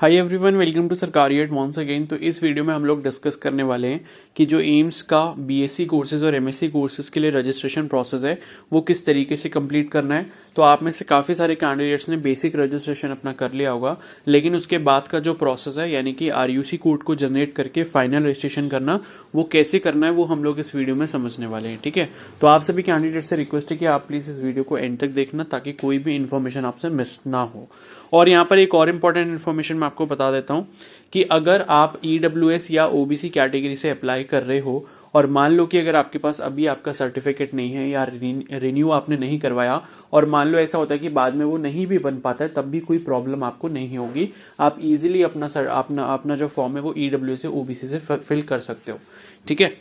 Hi everyone, welcome to Sarkariyat once again. तो इस video में हम लोग डिस्कस करने वाले हैं कि जो एम्स का बीएससी कोर्सेज और एमएससी कोर्सेज के लिए रजिस्ट्रेशन प्रोसेस है वो किस तरीके से कंप्लीट करना है। तो आप में से काफ़ी सारे कैंडिडेट्स ने बेसिक रजिस्ट्रेशन अपना कर लिया होगा, लेकिन उसके बाद का जो प्रोसेस है यानी कि आरयूसी कोड को जनरेट करके फाइनल रजिस्ट्रेशन करना वो कैसे करना है वो हम लोग इस वीडियो में समझने वाले हैं। ठीक है, तो आप सभी कैंडिडेट से रिक्वेस्ट है कि आप प्लीज़ इस वीडियो को एंड तक देखना ताकि कोई भी इन्फॉर्मेशन आपसे मिस ना हो। और यहाँ पर एक और इम्पॉर्टेंट इन्फॉर्मेशन मैं आपको बता देता हूँ कि अगर आप ईडब्ल्यूएस या ओबीसी कैटेगरी से अप्लाई कर रहे हो और मान लो कि अगर आपके पास अभी आपका सर्टिफिकेट नहीं है या रिन्यू आपने नहीं करवाया और मान लो ऐसा होता है कि बाद में वो नहीं भी बन पाता है, तब भी कोई प्रॉब्लम आपको नहीं होगी। आप इजीली अपना जो फॉर्म है वो ईडब्ल्यूएस या ओबीसी से फिल कर सकते हो। ठीक है,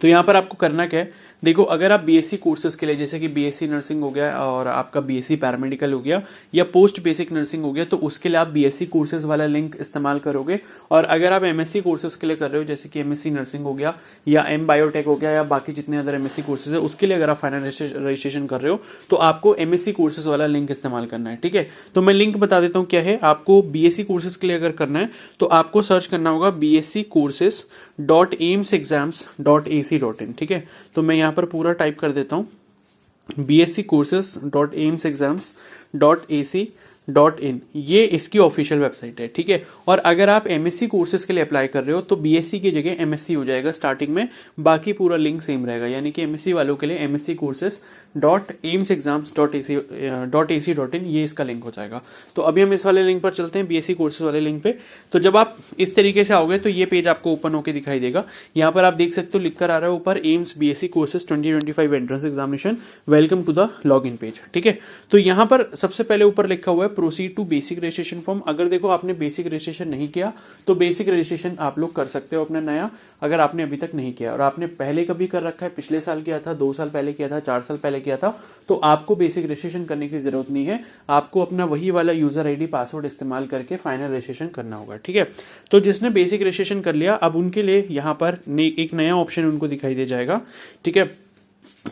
तो यहाँ पर आपको करना क्या है, देखो अगर आप बीएससी कोर्सेज के लिए जैसे कि बीएससी नर्सिंग हो गया और आपका बीएससी पैरामेडिकल हो गया या पोस्ट बेसिक नर्सिंग हो गया, तो उसके लिए आप बीएससी कोर्सेज वाला लिंक इस्तेमाल करोगे। और अगर आप एमएससी कोर्सेज के लिए कर रहे हो जैसे कि एमएससी नर्सिंग हो गया या एम बायोटेक हो गया या बाकी जितने अदर एमएससी कोर्सेज है उसके लिए अगर आप फाइनल रजिस्ट्रेशन कर रहे हो तो आपको एमएससी कोर्सेज वाला लिंक इस्तेमाल करना है। ठीक है, तो मैं लिंक बता देता हूँ क्या है। आपको बीएससी कोर्सेज के लिए अगर करना है तो आपको सर्च करना होगा bsccourses.aimsexams.ac.in। ठीक है, तो मैं यहाँ पर पूरा टाइप कर देता हूँ bsccourses.aimsexams.ac.in। ये इसकी ऑफिशियल वेबसाइट है। ठीक है, और अगर आप एमएससी कोर्सेज के लिए अप्लाई कर रहे हो तो बीएससी की जगह एमएससी हो जाएगा स्टार्टिंग में, बाकी पूरा लिंक सेम रहेगा। यानी कि एमएससी वालों के लिए msccourses.aimsexams.ac.in ये इसका लिंक हो जाएगा। तो अभी हम इस वाले लिंक पर चलते हैं, बीएससी कोर्सेज वाले लिंक पे। तो जब आप इस तरीके से आओगे तो ये पेज आपको ओपन होकर दिखाई देगा। यहाँ पर आप देख सकते हो लिखकर आ रहा है ऊपर AIIMS BSc courses 2025 entrance examination, welcome to the log in page. ठीक है, तो यहाँ पर सबसे पहले ऊपर लिखा हुआ है proceed to basic registration form. अगर देखो आपने बेसिक रजिस्ट्रेशन नहीं किया तो बेसिक रजिस्ट्रेशन आप लोग कर सकते हो अपना नया, अगर आपने अभी तक नहीं किया और आपने पहले कभी कर रखा है, पिछले साल किया था, 2 साल पहले किया था, 4 साल पहले किया था, तो आपको बेसिक रजिस्ट्रेशन करने की जरूरत नहीं है। आपको अपना वही वाला यूजर आईडी पासवर्ड इस्तेमाल करके फाइनल रजिस्ट्रेशन करना होगा। ठीक है, तो जिसने बेसिक रजिस्ट्रेशन कर लिया अब उनके लिए यहाँ पर एक नया ऑप्शन उनको दिखाई दे जाएगा। ठीक है,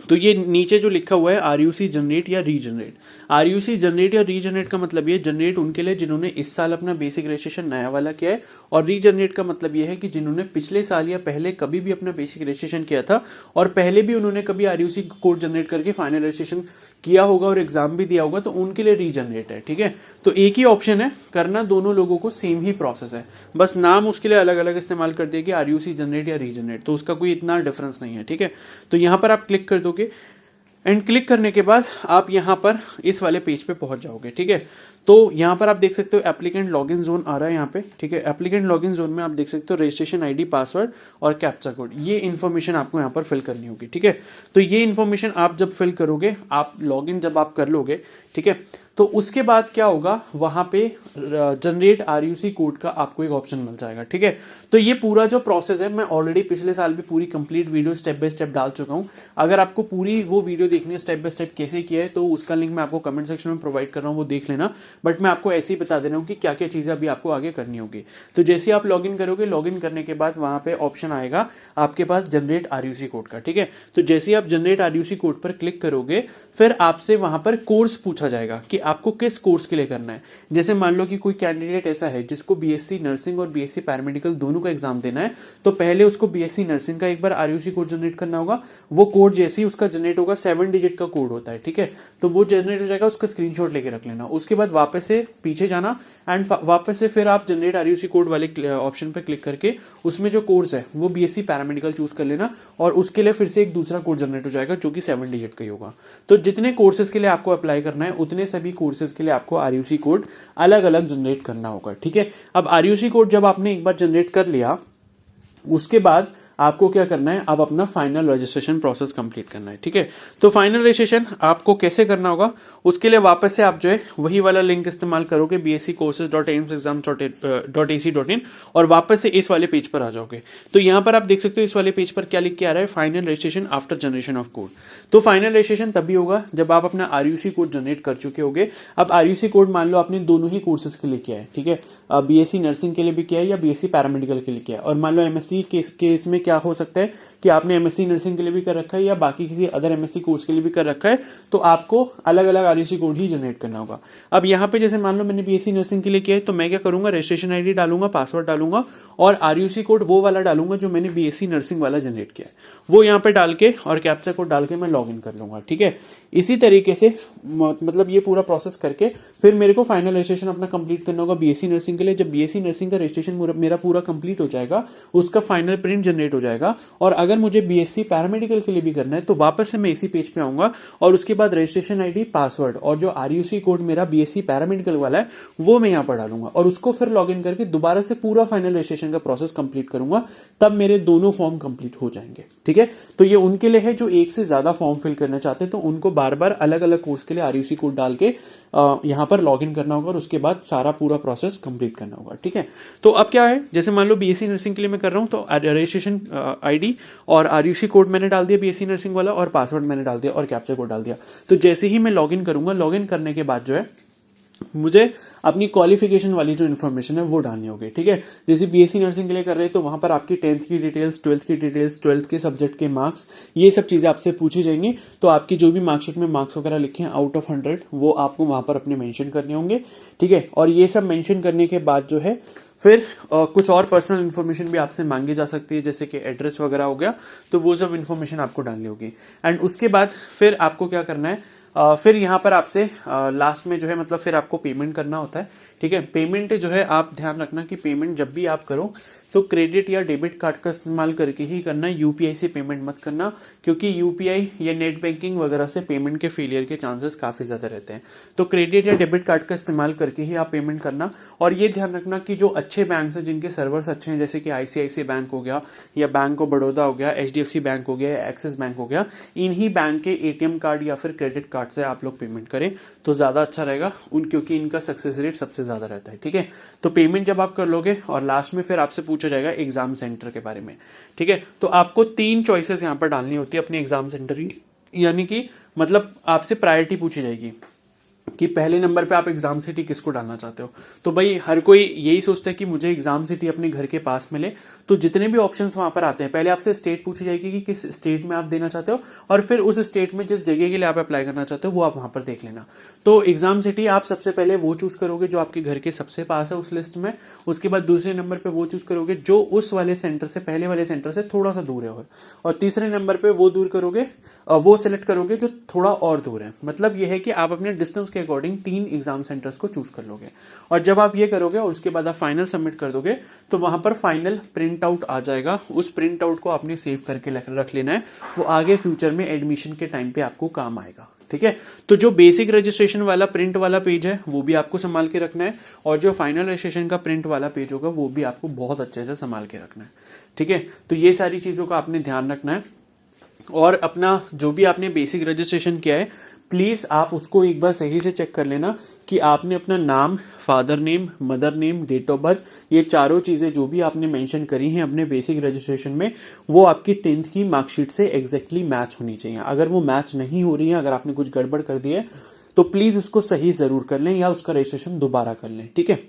तो ये नीचे जो लिखा हुआ है आरयूसी जनरेट या रीजनरेट। आरयूसी जनरेट या रीजनरेट का मतलब ये जनरेट उनके लिए जिन्होंने इस साल अपना बेसिक रजिस्ट्रेशन नया वाला किया है, और रीजनरेट का मतलब ये है कि जिन्होंने पिछले साल या पहले कभी भी अपना बेसिक रजिस्ट्रेशन किया था और पहले भी उन्होंने कभी आरयूसी कोड जनरेट करके फाइनल रजिस्ट्रेशन किया होगा और एग्जाम भी दिया होगा, तो उनके लिए रीजनरेट है। ठीक है, तो एक ही ऑप्शन है करना, दोनों लोगों को सेम ही प्रोसेस है, बस नाम उसके लिए अलग अलग इस्तेमाल कर दिया कि आरयूसी जनरेट या रीजनरेट, तो उसका कोई इतना डिफरेंस नहीं है। ठीक है, तो यहां पर आप क्लिक कर दोगे एंड क्लिक करने के बाद आप यहां पर इस वाले पेज पे पहुंच जाओगे। ठीक है, तो यहां पर आप देख सकते हो एप्लीकेंट लॉगिन जोन आ रहा है यहाँ पे। ठीक है, एप्लीकेंट लॉगिन जोन में आप देख सकते हो रजिस्ट्रेशन आईडी, पासवर्ड और कैप्चा कोड, ये इन्फॉर्मेशन आपको यहाँ पर फिल करनी होगी। ठीक है, तो ये इन्फॉर्मेशन आप जब फिल करोगे, आप लॉगिन जब आप कर लोगे, ठीक है, तो उसके बाद क्या होगा, वहां पे जनरेट आरयूसी कोड का आपको एक ऑप्शन मिल जाएगा। ठीक है, तो ये पूरा जो प्रोसेस है मैं ऑलरेडी पिछले साल भी पूरी complete video step by step डाल चुका हूं। अगर आपको पूरी वो वीडियो देखनी है स्टेप बाय स्टेप कैसे किया है तो उसका लिंक मैं आपको कमेंट सेक्शन में प्रोवाइड कर रहा हूं, वो देख लेना। बट मैं आपको ऐसे ही बता दे रहा हूं कि क्या क्या चीजें अभी आपको आगे करनी होगी। तो जैसे आप लॉग इन करोगे, लॉग इन करने के बाद वहां पे ऑप्शन आएगा आपके पास जनरेट आरयूसी कोड का। ठीक है, तो जैसे आप जनरेट आरयूसी कोड पर क्लिक करोगे फिर आपसे वहां पर कोर्स पूछा जाएगा कि आपको किस कोर्स के लिए करना है। जैसे मान लो कि कोई कैंडिडेट ऐसा है जिसको बीएससी नर्सिंग और बीएससी पैरामेडिकल दोनों का एग्जाम देना है, तो पहले उसको बीएससी नर्सिंग का एक बार आरयूसी कोड जनरेट करना होगा। वो कोड जैसे ही उसका जनरेट होगा, 7 डिजिट का कोड होता है। ठीक है, तो वो जनरेट हो जाएगा, उसका स्क्रीनशॉट लेके रख लेना। उसके बाद वापस से पीछे जाना एंड वापस से फिर आप जनरेट आरयूसी कोड वाले ऑप्शन पर क्लिक करके उसमें जो कोर्स है वो बीएससी पैरामेडिकल चूज कर लेना और उसके लिए फिर से एक दूसरा कोड जनरेट हो जाएगा जो कि 7 डिजिट का ही होगा। तो जितने कोर्सेज के लिए आपको अप्लाई करना है उतने सभी कोर्सेज के लिए आपको आरयूसी कोड अलग अलग जनरेट करना होगा। ठीक है, अब आरयूसी कोड जब आपने एक बार जनरेट कर लिया उसके बाद आपको क्या करना है, अब अपना फाइनल रजिस्ट्रेशन प्रोसेस कंप्लीट करना है। ठीक है, तो फाइनल रजिस्ट्रेशन आपको कैसे करना होगा, उसके लिए वापस से आप जो है वही वाला लिंक इस्तेमाल करोगे bsccourses.aimsexams.ac.in और वापस से इस वाले पेज पर आ जाओगे। तो यहां पर आप देख सकते हो इस वाले पेज पर क्या लिख के आ रहा है, final registration after generation of code. तो फाइनल रजिस्ट्रेशन तभी होगा जब आप अपना आरयूसी कोड जनरेट कर चुके होगे। अब आरयूसी कोड मान लो आपने दोनों ही कोर्सेज के लिए किया है, ठीक है, बीएससी नर्सिंग के लिए भी किया है या बीएससी पैरामेडिकल के लिए किया है, और मान लो एमएससी केस में क्या हो सकता है कि आपने एमएससी नर्सिंग के लिए भी कर रखा है या बाकी किसी अदर एमएससी कोर्स के लिए भी कर रखा है, तो आपको अलग अलग आरयूसी कोड ही जनरेट करना होगा। अब यहाँ पे जैसे मान लो मैंने बीएससी नर्सिंग के लिए किया है, तो मैं क्या करूंगा, रजिस्ट्रेशन आईडी डालूंगा, पासवर्ड डालूंगा और आरयूसी कोड वो वाला डालूंगा जो मैंने बीएससी नर्सिंग वाला जनरेट किया है, वो यहाँ पे डाल के और कैप्चा कोड डाल के मैं लॉग इन कर लूंगा। ठीक है, इसी तरीके से मतलब ये पूरा प्रोसेस करके फिर मेरे को फाइनल रजिस्ट्रेशन अपना कंप्लीट करना होगा बीएससी नर्सिंग के लिए। जब बीएससी नर्सिंग का रजिस्ट्रेशन मेरा पूरा कंप्लीट हो जाएगा, उसका फाइनल प्रिंट जनरेट हो जाएगा, और अगर मुझे बीएससी पैरामेडिकल के लिए भी करना है तो वापस से मैं इसी पेज पे आऊंगा और उसके बाद रजिस्ट्रेशन आईडी, पासवर्ड और जो आरयूसी कोड मेरा बीएससी पैरामेडिकल वाला है वो मैं यहाँ पर डालूंगा और उसको फिर लॉग इन करके दोबारा से पूरा फाइनल रजिस्ट्रेशन का प्रोसेस कंप्लीट करूंगा, तब मेरे दोनों फॉर्म कंप्लीट हो जाएंगे। ठीक है, तो ये उनके लिए है जो एक से ज्यादा फॉर्म फिल करना चाहते हैं, तो उनको बार बार अलग अलग कोर्स के लिए आरयूसी कोड डाल के यहाँ पर लॉग इन करना होगा और उसके बाद सारा पूरा प्रोसेस कंप्लीट करना होगा। ठीक है, तो अब क्या है, जैसे मान लो बीएससी नर्सिंग के लिए मैं कर रहा हूँ, तो रजिस्ट्रेशन आईडी और आरयूसी कोड मैंने डाल दिया बीएससी नर्सिंग वाला, और पासवर्ड मैंने डाल दिया और कैप्चा कोड डाल दिया। तो जैसे ही मैं लॉग इन करूंगा, लॉग इन करने के बाद जो है मुझे अपनी क्वालिफिकेशन वाली जो इन्फॉर्मेशन है वो डालनी होगी। ठीक है, जैसे बीएससी नर्सिंग के लिए कर रहे हैं तो वहां पर आपकी 10th की डिटेल्स, 12th की डिटेल्स, 12th के सब्जेक्ट के मार्क्स, ये सब चीज़ें आपसे पूछी जाएंगी। तो आपकी जो भी मार्कशीट में मार्क्स वगैरह लिखे हैं आउट ऑफ 100 वो आपको वहां पर अपने मेंशन करने होंगे। ठीक है, और ये सब मेंशन करने के बाद जो है फिर कुछ और पर्सनल इन्फॉर्मेशन भी आपसे मांगी जा सकती है, जैसे कि एड्रेस वगैरह हो गया, तो वो सब इन्फॉर्मेशन आपको डालनी होगी। एंड उसके बाद फिर आपको क्या करना है, फिर यहाँ पर आपसे लास्ट में जो है मतलब फिर आपको पेमेंट करना होता है। ठीक है, पेमेंट जो है आप ध्यान रखना कि पेमेंट जब भी आप करो तो क्रेडिट या डेबिट कार्ड का इस्तेमाल करके ही करना, यूपीआई से पेमेंट मत करना, क्योंकि यूपीआई या नेट बैंकिंग वगैरह से पेमेंट के फेलियर के चांसेस काफी ज्यादा रहते हैं। तो क्रेडिट या डेबिट कार्ड का इस्तेमाल करके ही आप पेमेंट करना। और ये ध्यान रखना कि जो अच्छे बैंक हैं, जिनके सर्वर्स अच्छे हैं, जैसे कि आईसीआईसीआई बैंक हो गया या बैंक ऑफ बड़ौदा हो गया, एचडीएफसी बैंक हो गया या एक्सिस बैंक हो गया, इन्हीं बैंक के एटीएम कार्ड या फिर क्रेडिट कार्ड से आप लोग पेमेंट करें तो ज्यादा अच्छा रहेगा क्योंकि इनका सक्सेस रेट सबसे ज्यादा रहता है। ठीक है, तो पेमेंट जब आप कर लोगे और लास्ट में फिर आपसे पूछा जाएगा एग्जाम सेंटर के बारे में। ठीक है, तो आपको 3 चॉइसेस यहां पर डालनी होती है अपने एग्जाम सेंटर की, यानी कि मतलब आपसे प्रायोरिटी पूछी जाएगी कि पहले नंबर पे आप एग्जाम सिटी किसको डालना चाहते हो। तो भाई हर कोई यही सोचता है कि मुझे एग्जाम सिटी अपने घर के पास मिले, तो जितने भी ऑप्शंस वहां पर आते हैं पहले आपसे स्टेट पूछी जाएगी कि किस स्टेट में आप देना चाहते हो, और फिर उस स्टेट में जिस जगह के लिए आप अप्लाई करना चाहते हो वो आप वहां पर देख लेना। तो एग्जाम सिटी आप सबसे पहले वो चूज करोगे जो आपके घर के सबसे पास है उस लिस्ट में, उसके बाद दूसरे नंबर पे वो चूज करोगे जो उस वाले सेंटर से, पहले वाले सेंटर से थोड़ा सा दूर है, और तीसरे नंबर पे वो दूर करोगे, वो सिलेक्ट करोगे जो थोड़ा और दूर है। मतलब ये है कि आप अपने डिस्टेंस के अकॉर्डिंग 3 एग्जाम सेंटर्स को चूज कर लोगे, और जब आप ये करोगे और उसके बाद आप फाइनल सबमिट कर दोगे तो वहां पर फाइनल प्रिंट आउट आ जाएगा। उस प्रिंट आउट को आपने सेव करके रख लेना है, वो आगे फ्यूचर में एडमिशन के टाइम पे आपको काम आएगा। ठीक है, तो जो बेसिक रजिस्ट्रेशन वाला प्रिंट वाला पेज है वो भी आपको संभाल के रखना है, और जो फाइनल रजिस्ट्रेशन का प्रिंट वाला पेज होगा वो भी आपको बहुत अच्छे से संभाल के रखना है। ठीक है, तो ये सारी चीजों का आपने ध्यान रखना है, और अपना जो भी आपने बेसिक रजिस्ट्रेशन किया है प्लीज आप उसको एक बार सही से चेक कर लेना कि आपने अपना नाम, father name, mother name, date of birth, ये चारों चीजें जो भी आपने मेंशन करी हैं अपने बेसिक रजिस्ट्रेशन में, वो आपकी 10th की मार्कशीट से एग्जैक्टली मैच होनी चाहिए। अगर वो मैच नहीं हो रही है, अगर आपने कुछ गड़बड़ कर दी है, तो प्लीज उसको सही जरूर कर लें या उसका रजिस्ट्रेशन दोबारा कर लें। ठीक है,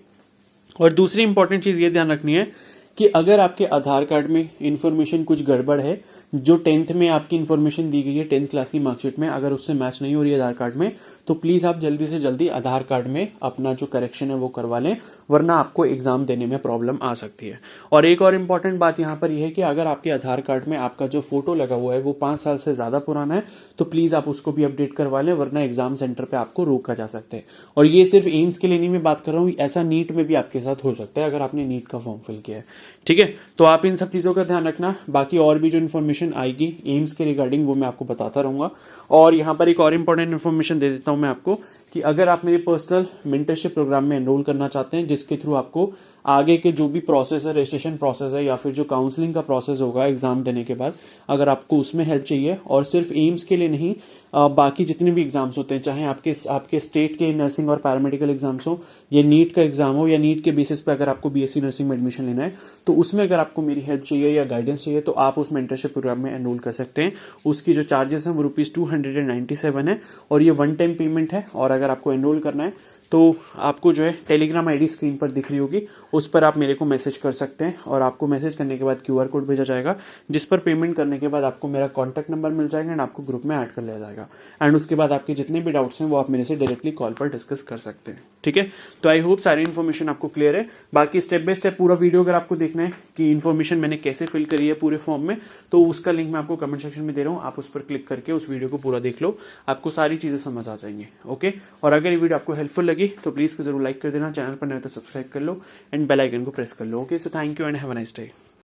और दूसरी इंपॉर्टेंट चीज ये ध्यान रखनी है कि अगर आपके आधार कार्ड में इंफॉर्मेशन कुछ गड़बड़ है, जो 10th में आपकी इंफॉर्मेशन दी गई है 10th क्लास की मार्कशीट में, अगर उससे मैच नहीं हो रही है आधार कार्ड में, तो प्लीज आप जल्दी से जल्दी आधार कार्ड में अपना जो करेक्शन है वो करवा लें, वरना आपको एग्जाम देने में प्रॉब्लम आ सकती है। और एक और इम्पॉर्टेंट बात यहाँ पर यह है कि अगर आपके आधार कार्ड में आपका जो फोटो लगा हुआ है वो 5 साल से ज्यादा पुराना है, तो प्लीज आप उसको भी अपडेट करवा लें, वरना एग्जाम सेंटर पर आपको रोका जा सकता है। और ये सिर्फ एम्स के लिए नहीं मैं बात कर रहा हूँ, ऐसा नीट में भी आपके साथ हो सकता है अगर आपने नीट का फॉर्म फिल किया है। ठीक है, तो आप इन सब चीजों का ध्यान रखना। बाकी और भी जो इन्फॉर्मेशन आएगी एम्स के रिगार्डिंग वो मैं आपको बताता रहूंगा। और यहाँ पर एक और इम्पोर्टेंट इन्फॉर्मेशन दे देता हूँ मैं आपको कि अगर आप मेरे पर्सनल मेंटरशिप प्रोग्राम में एनरोल करना चाहते हैं, जिसके थ्रू आपको आगे के जो भी प्रोसेस है, रजिस्ट्रेशन प्रोसेस है या फिर जो काउंसलिंग का प्रोसेस होगा एग्जाम देने के बाद, अगर आपको उसमें हेल्प चाहिए, और सिर्फ एम्स के लिए नहीं बाकी जितने भी एग्जाम्स होते हैं, चाहे आपके स्टेट के नर्सिंग और पैरामेडिकल एग्जाम्स हो, या नीट का एग्जाम हो, या नीट के बेसिस पे अगर आपको बीएससी नर्सिंग में एडमिशन लेना है, तो उसमें अगर आपको मेरी हेल्प चाहिए या गाइडेंस चाहिए तो आप उस मेंटरशिप प्रोग्राम में एनरोल कर सकते हैं। उसकी जो चार्जेस हैं वो ₹297 है, और ये 1 टाइम पेमेंट है। और अगर आपको एनरोल करना है तो आपको जो है टेलीग्राम आईडी स्क्रीन पर दिख रही होगी, उस पर आप मेरे को मैसेज कर सकते हैं और आपको मैसेज करने के बाद QR कोड भेजा जाएगा, जिस पर पेमेंट करने के बाद आपको मेरा कॉन्टैक्ट नंबर मिल जाएगा एंड आपको ग्रुप में ऐड कर लिया जाएगा। एंड उसके बाद आपके जितने भी डाउट्स हैं वो आप मेरे से डायरेक्टली कॉल पर डिस्कस कर सकते हैं। ठीक है, तो आई होप सारी इन्फॉर्मेशन आपको क्लियर है। बाकी स्टेप बाय स्टेप पूरा वीडियो अगर आपको देखना है कि इन्फॉर्मेशन मैंने कैसे फिल करी है पूरे फॉर्म में, तो उसका लिंक मैं आपको कमेंट सेक्शन में दे रहा हूँ, आप उस पर क्लिक करके उस वीडियो को पूरा देख लो, आपको सारी चीजें समझ आ जाएंगी। ओके, और अगर ये वीडियो आपको हेल्पफुल लगी तो प्लीज जरूर लाइक कर देना, चैनल पर नए तो सब्सक्राइब कर लो एंड बेल आइकन को प्रेस कर लो। Okay, so thank you and have a nice day.